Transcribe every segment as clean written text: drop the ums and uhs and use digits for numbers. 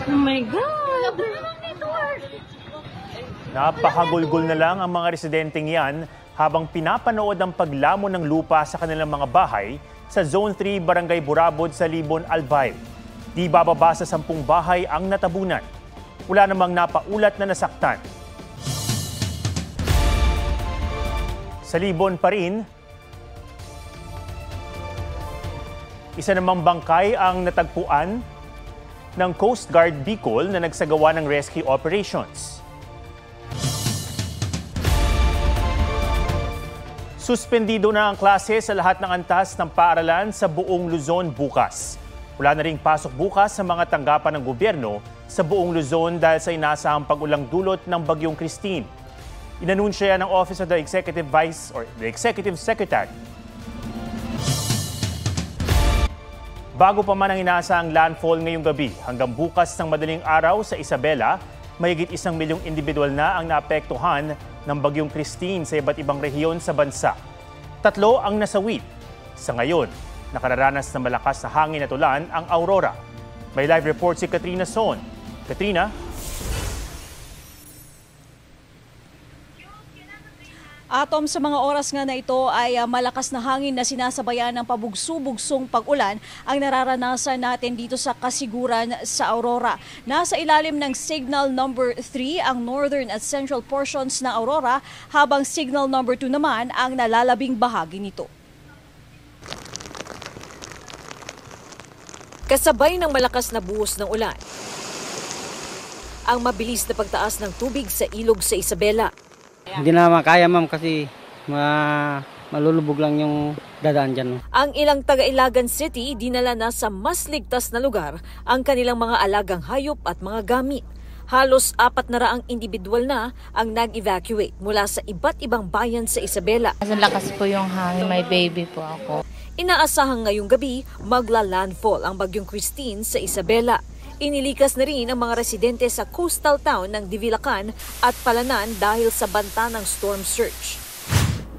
Oh my God! Napakagulgol na lang ang mga residenteng yan habang pinapanood ang paglamon ng lupa sa kanilang mga bahay sa Zone 3, Barangay Burabod sa Libon, Albay. Di bababa sa 10 bahay ang natabunan. Wala namang napaulat na nasaktan. Sa Libon pa rin, isa namang bangkay ang natagpuan ng Coast Guard Bicol na nagsagawa ng rescue operations. Suspendido na ang klase sa lahat ng antas ng paaralan sa buong Luzon bukas. Wala na ring pasok bukas sa mga tanggapan ng gobyerno sa buong Luzon dahil sa inaasahang pag-ulang dulot ng Bagyong Christine. Inanunsya ng Office of the Executive Vice or the Executive Secretary. Bago pa man ang inaasahang landfall ngayong gabi, hanggang bukas ng madaling araw sa Isabela, mahigit 1 milyong individual na ang naapektuhan ng Bagyong Christine sa iba't ibang rehiyon sa bansa. 3 ang nasawit. Sa ngayon, nakararanas ng malakas na hangin at ulan ang Aurora. May live report si Katrina Son. Katrina? Atom, sa mga oras nga na ito ay malakas na hangin na sinasabayan ng pabugso-bugsong pag-ulan ang nararanasan natin dito sa Kasiguran sa Aurora. Nasa ilalim ng signal number 3 ang northern at central portions ng Aurora, habang signal number 2 naman ang nalalabing bahagi nito. Kasabay ng malakas na buhos ng ulan, ang mabilis na pagtaas ng tubig sa ilog sa Isabela. Hindi na makaya, ma'am, kasi malulubog lang yung dadaan dyan. Ang ilang taga-Ilagan City dinala na sa mas ligtas na lugar ang kanilang mga alagang hayop at mga gamit. Halos 400 individual na ang nag-evacuate mula sa iba't ibang bayan sa Isabela. Lakas po yung hangin, may baby po ako. Inaasahang ngayong gabi magla-landfall ang Bagyong Christine sa Isabela. Inilikas na rin ang mga residente sa coastal town ng Divilacan at Palanan dahil sa banta ng storm surge.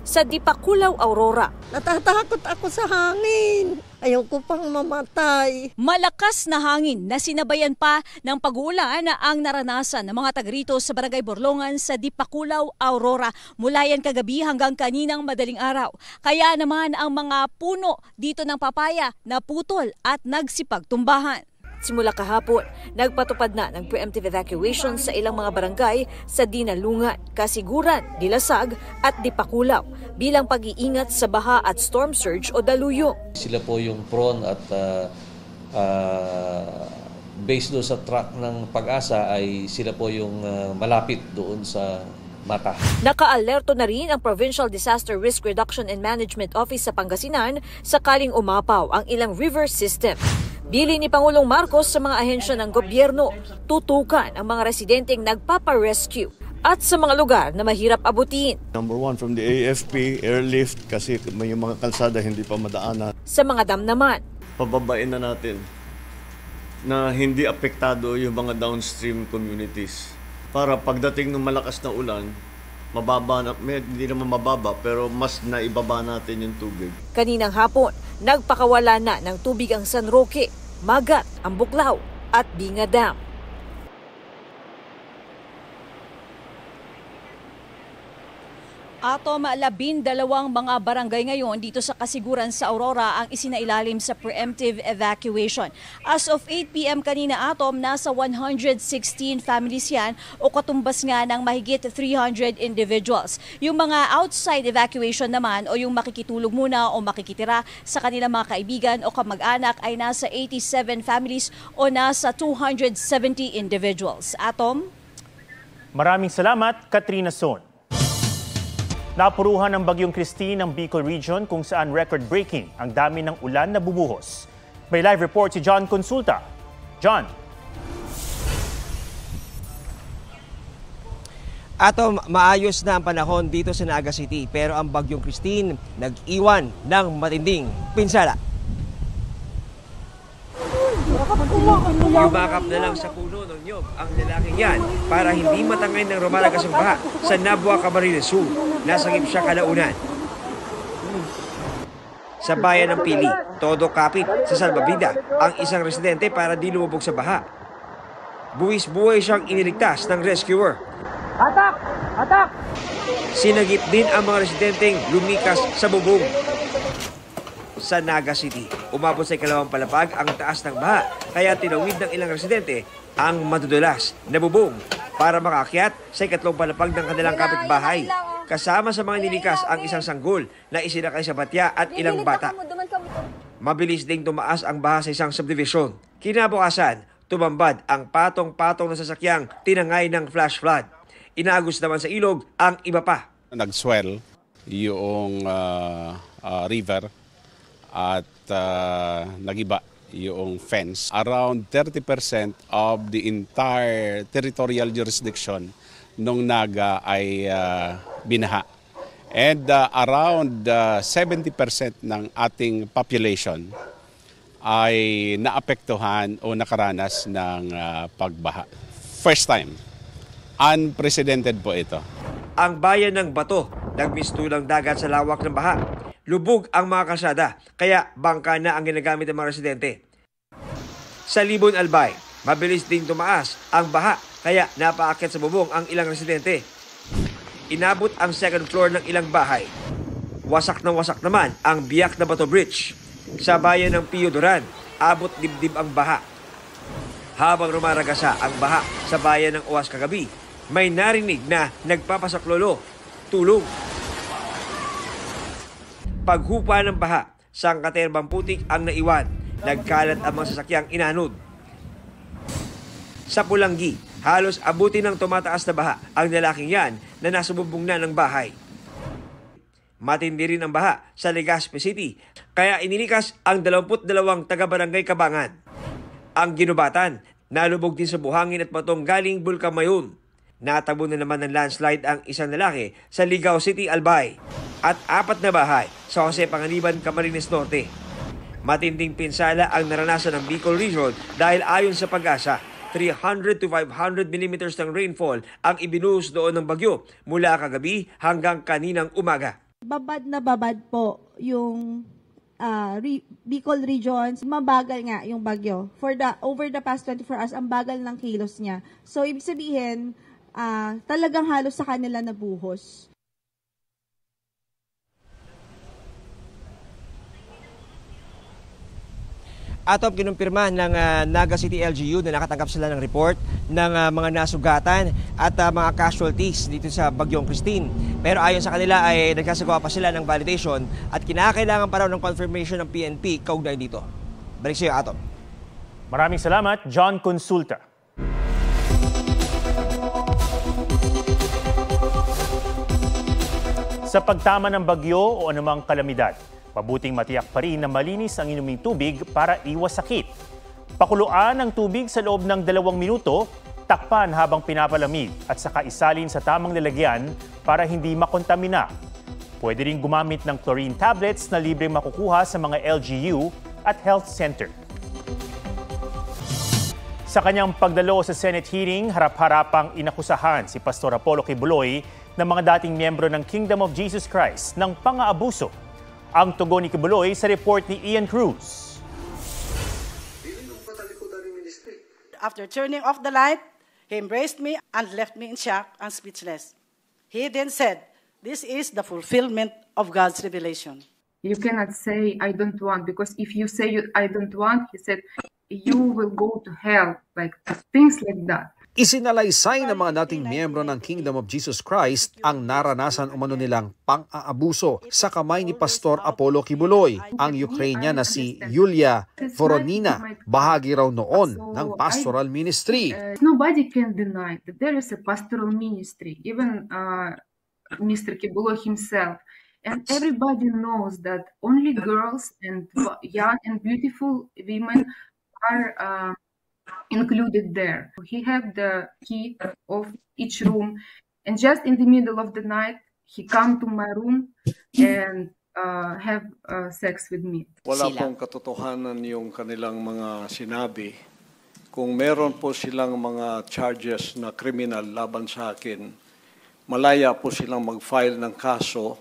Sa Dipakulaw, Aurora, natatakot ako sa hangin. Ayaw ko pang mamatay. Malakas na hangin na sinabayan pa ng pag-uulan ang naranasan ng mga taga rito sa Barangay Borlongan sa Dipakulaw, Aurora. Mula yan kagabi hanggang kaninang madaling araw. Kaya naman ang mga puno dito ng papaya naputol at nagsipagtumbahan. Simula kahapon, nagpatupad na ng preemptive evacuation sa ilang mga barangay sa Dinalungan, Kasiguran, Dilasag at Dipakulaw bilang pag-iingat sa baha at storm surge o daluyong. Sila po yung prone at based doon sa track ng Pag-asa ay sila po yung malapit doon sa mata. Naka-alerto na rin ang Provincial Disaster Risk Reduction and Management Office sa Pangasinan sakaling umapaw ang ilang river system. Bili ni Pangulong Marcos sa mga ahensya ng gobyerno, tutukan ang mga residenteng nagpapa-rescue at sa mga lugar na mahirap abutin. Number 1 from the AFP, airlift kasi may mga kalsada hindi pa madaanan. Sa mga dam naman, pababain na natin na hindi apektado yung mga downstream communities. Para pagdating ng malakas na ulan, mababa na, hindi naman mababa pero mas naibaba natin yung tubig. Kaninang hapon, nagpakawala na ng tubig ang San Roque, Magat, ang Buklaw at Binga Dam. Atom, 12 mga barangay ngayon dito sa Kasiguran sa Aurora ang isinailalim sa preemptive evacuation. As of 8 p.m. kanina, Atom, nasa 116 families yan o katumbas nga ng mahigit 300 individuals. Yung mga outside evacuation naman o yung makikitulog muna o makikitira sa kanilang mga kaibigan o kamag-anak ay nasa 87 families o nasa 270 individuals. Atom? Maraming salamat, Katrina Son. Napuruhan ng Bagyong Christine ang Bicol Region kung saan record-breaking ang dami ng ulan na bumuhos. May live report si John Consulta. John. Atom, maayos na ang panahon dito sa Naga City pero ang Bagyong Christine nag-iwan ng matinding pinsala. Yumakap na lang sa puno ng nyog ang lalaking yan para hindi matangay ng rumalagas ang baha sa Nabua, Camarines Sur. Nasagip siya kalaunan. Sa bayan ng Pili, todo kapit sa salbabida ang isang residente para di lumubog sa baha. Buwis-buhay siyang iniligtas ng rescuer. Atak! Atak! Sinagip din ang mga residenteng lumikas sa bubong. Sa Naga City, umabot sa ikalawang palapag ang taas ng baha, kaya tinawid ng ilang residente ang madudulas na bubong para makakyat sa ikatlong palapag ng kanilang kapitbahay. Kasama sa mga nilikas ang isang sanggol na isinakay sa batya at ilang bata. Mabilis ding tumaas ang baha sa isang subdivision. Kinabukasan, tumambad ang patong-patong na sasakyang tinangay ng flash flood. Inaagos naman sa ilog ang iba pa. Nag-swell yung river at nagiba yung fence. Around 30% of the entire territorial jurisdiction ng Naga ay binaha. And around 70% ng ating population ay naapektuhan o nakaranas ng pagbaha. First time. Unprecedented po ito. Ang bayan ng Bato, nagmistulang dagat sa lawak ng baha. Lubog ang mga kalsada, kaya bangka na ang ginagamit ng mga residente. Sa Libon Albay, mabilis ding tumaas ang baha, kaya napaakyat sa bubong ang ilang residente. Inabot ang second floor ng ilang bahay. Wasak naman ang biyak na Bato Bridge. Sa bayan ng Pio Duran, abot dibdib ang baha. Habang rumaragasa ang baha sa bayan ng Uwas kagabi, may narinig na nagpapasaklolo, tulong. Paghupa ng baha, sangkaterbang putik ang naiwan. Nagkalat ang mga sasakyang inanod. Sa Pulanggi, halos abutin ng tumataas na baha ang lalaking yan na nasa bubong na ng bahay. Matindi rin ang baha sa Legazpi City, kaya inilikas ang 22 taga-barangay Kabangan. Ang Ginubatan, nalubog din sa buhangin at batong galing Bulkamayon. Natabo na naman ng landslide ang isang lalaki sa Ligao City, Albay. At 4 na bahay sa Jose Panganiban, Camarines Norte. Matinding pinsala ang naranasan ng Bicol Region dahil ayon sa Pag-asa, 300 to 500 millimeters ng rainfall ang ibinuhos doon ng bagyo mula kagabi hanggang kaninang umaga. Babad na babad po yung Bicol Regions, mabagal nga yung bagyo. Over the past 24 hours, ang bagal ng kilos niya. So, ibig sabihin, talagang halos sa kanila nabuhos. Atop kinumpirma ng Naga City LGU na nakatanggap sila ng report ng mga nasugatan at mga casualties dito sa Bagyong Christine. Pero ayon sa kanila ay nagkasagawa pa sila ng validation at kinakailangan pa raw ng confirmation ng PNP kaugnay dito. Balik sa iyo, Atop. Maraming salamat, John Consulta. Sa pagtama ng bagyo o anumang kalamidad, mabuting matiyak pa rin na malinis ang inuming tubig para iwas sakit. Pakuluan ang tubig sa loob ng 2 minuto, takpan habang pinapalamig at saka isalin sa tamang lalagyan para hindi makontamina. Pwede rin gumamit ng chlorine tablets na libre makukuha sa mga LGU at health center. Sa kanyang pagdalo sa Senate hearing, harap-harapang inakusahan si Pastor Apollo Kibuloy ng mga dating miyembro ng Kingdom of Jesus Christ ng pang-aabuso. Ang tugon ni Kibuloy sa report ni Ian Cruz. After turning off the light, he embraced me and left me in shock and speechless. He then said, "This is the fulfillment of God's revelation." You cannot say, "I don't want," because if you say, "I don't want," he said, "you will go to hell," like things like that. Isinalaysay ng mga dating miyembro ng Kingdom of Jesus Christ ang naranasan umano nilang pang-aabuso sa kamay ni Pastor Apollo Kibuloy. Ang Ukrainian na si Yulia Voronina, bahagi raw noon ng pastoral ministry. Nobody can deny that there is a pastoral ministry, even Mr. Kibuloy himself. And everybody knows that only girls and young and beautiful women are included there. He had the key of each room, and just in the middle of the night, he come to my room and have sex with me. Wala pong katotohanan yung kanilang mga sinabi. Kung meron po silang mga charges na criminal laban sa akin, malaya po silang mag-file ng kaso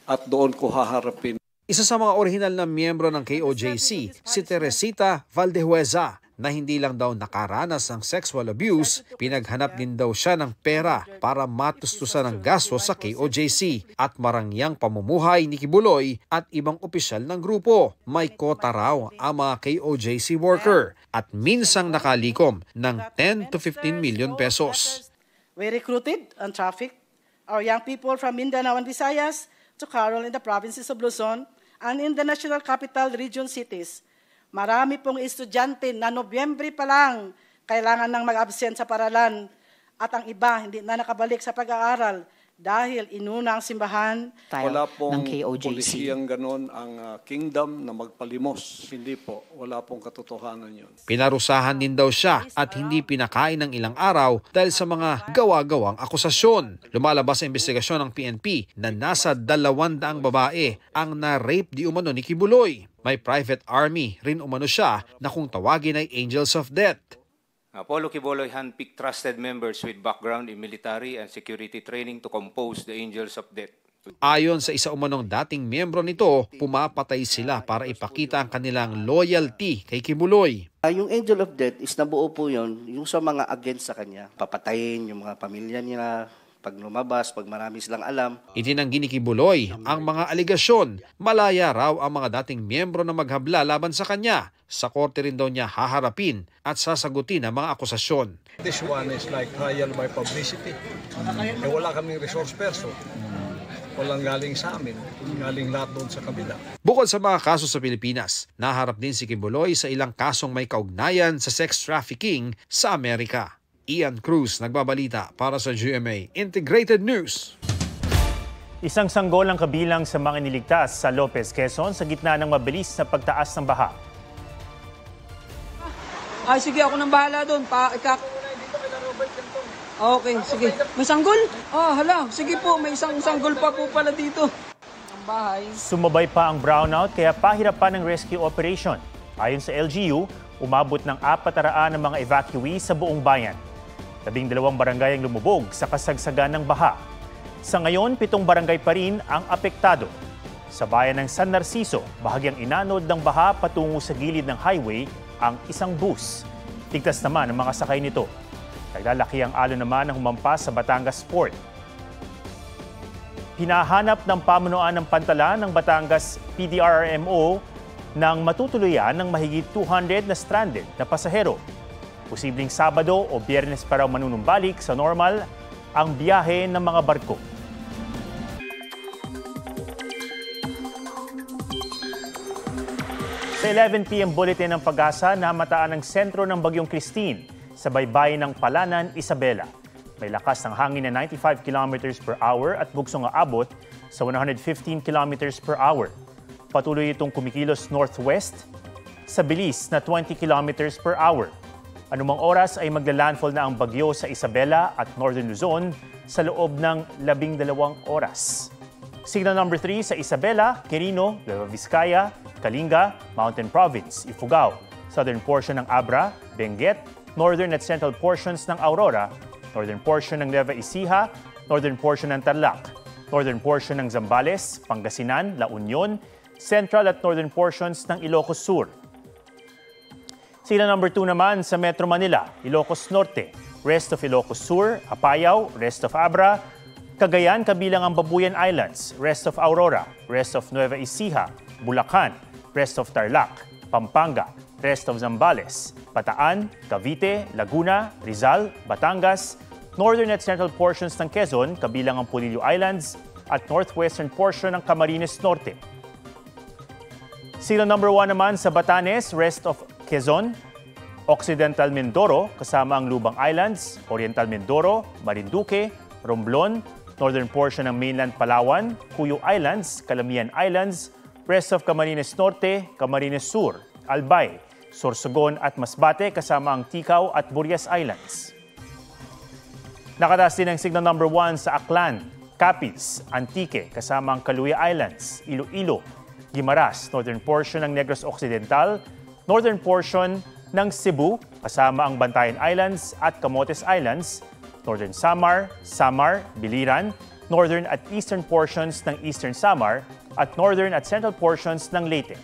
at doon ko haharapin. Isa sa mga orihinal na miyembro ng KOJC, si Teresita Valdehueza, na hindi lang daw nakaranas ng sexual abuse, pinaghanap din daw siya ng pera para matustusan ng gasto sa KOJC at marangyang pamumuhay ni Kibuloy at ibang opisyal ng grupo. May kota raw ang mga KOJC worker at minsang nakalikom ng 10 to 15 million pesos. We recruited and trafficked our young people from Mindanao and Visayas to Carol in the provinces of Luzon and in the National Capital Region cities. Marami pong estudyante na Nobyembre pa lang kailangan nang mag-absent sa paralan at ang iba hindi na nakabalik sa pag-aaral dahil inuna ang simbahan. Wala pong polisiyang ganon ang kingdom na magpalimos. Hindi po. Wala pong katotohanan yun. Pinarusahan din daw siya at hindi pinakain ng ilang araw dahil sa mga gawa-gawang akusasyon. Lumalabas sa investigasyon ng PNP na nasa 200 babae ang na-rape di umano ni Kibuloy. May private army rin umano siya na kung tawagin ay Angels of Death. Apollo Kibuloy handpicked trusted members with background in military and security training to compose the Angels of Death. Ayon sa isa umanong dating miyembro nito, pumapatay sila para ipakita ang kanilang loyalty kay Kibuloy. Yung Angel of Death is nabuo po yun, yung sa mga against sa kanya. Papatayin yung mga pamilya niya, pag lumabas, pag marami silang alam. Itinanggi ni Kibuloy ang mga aligasyon. Malaya raw ang mga dating miyembro na maghabla laban sa kanya. Sa korte rin daw niya haharapin at sasagutin ang mga akusasyon. This one is like trial by publicity. Wala kaming resource person. Walang galing sa amin. Galing lahat doon sa kabila. Bukod sa mga kaso sa Pilipinas, naharap din si Kibuloy sa ilang kasong may kaugnayan sa sex trafficking sa Amerika. Ian Cruz, nagbabalita para sa GMA Integrated News. Isang sanggol ang kabilang sa mga niligtas sa Lopez, Quezon sa gitna ng mabilis na pagtaas ng baha. Ay, sige, ako nang bahala doon. Okay, sige. May sanggol? Hala, sige po, may isang sanggol pa po pala dito. Ang bahay. Sumabay pa ang brownout kaya pahirapan ng rescue operation. Ayon sa LGU, umabot ng 400 ng mga evacuees sa buong bayan. 12 barangay ang lumubog sa kasagsagan ng baha. Sa ngayon, 7 barangay pa rin ang apektado. Sa bayan ng San Narciso, bahagyang inanod ng baha patungo sa gilid ng highway ang isang bus. Ligtas naman ang mga sakay nito. Naglalaki ang alon naman ng humampas sa Batangas Port. Hinahanap ng pamunuan ng Pantalan ng Batangas PDRRMO ng matutuluyan ng mahigit 200 na stranded na pasahero. Posibleng Sabado o Biyernes pa raw manunumbalik sa normal ang biyahe ng mga barko. Sa 11 p.m. bulletin ng Pag-asa, namataan ang sentro ng Bagyong Christine sa baybayin ng Palanan, Isabela. May lakas ng hangin na 95 km per hour at bugsong aabot sa 115 km per hour. Patuloy itong kumikilos northwest sa bilis na 20 km per hour. Anumang oras ay magla-landfall na ang bagyo sa Isabela at Northern Luzon sa loob ng 12 oras. Signal number 3 sa Isabela, Quirino, Nueva Vizcaya, Kalinga, Mountain Province, Ifugao, southern portion ng Abra, Benguet, northern at central portions ng Aurora, northern portion ng Nueva Ecija, northern portion ng Tarlac, northern portion ng Zambales, Pangasinan, La Union, central at northern portions ng Ilocos Sur. Signal number 2 naman sa Metro Manila, Ilocos Norte, rest of Ilocos Sur, Apayao, rest of Abra, Cagayan kabilang ang Babuyan Islands, rest of Aurora, rest of Nueva Ecija, Bulacan, rest of Tarlac, Pampanga, rest of Zambales, Bataan, Cavite, Laguna, Rizal, Batangas, northern at central portions ng Quezon kabilang ang Polillo Islands at northwestern portion ng Camarines Norte. Signal number 1 naman sa Batanes, rest of Quezon, Occidental Mindoro kasama ang Lubang Islands, Oriental Mindoro, Marinduque, Romblon, northern portion ng mainland Palawan, Cuyo Islands, Calamian Islands, rest of Camarines Norte, Camarines Sur, Albay, Sorsogon at Masbate kasama ang Ticao at Burias Islands. Nakataas din ang signal number 1 sa Aklan, Capiz, Antique kasama ang Caluya Islands, Iloilo, Guimaras, northern portion ng Negros Occidental, northern portion ng Cebu kasama ang Bantayan Islands at Camotes Islands, northern Samar, Biliran, northern at eastern portions ng Eastern Samar at northern at central portions ng Leyte.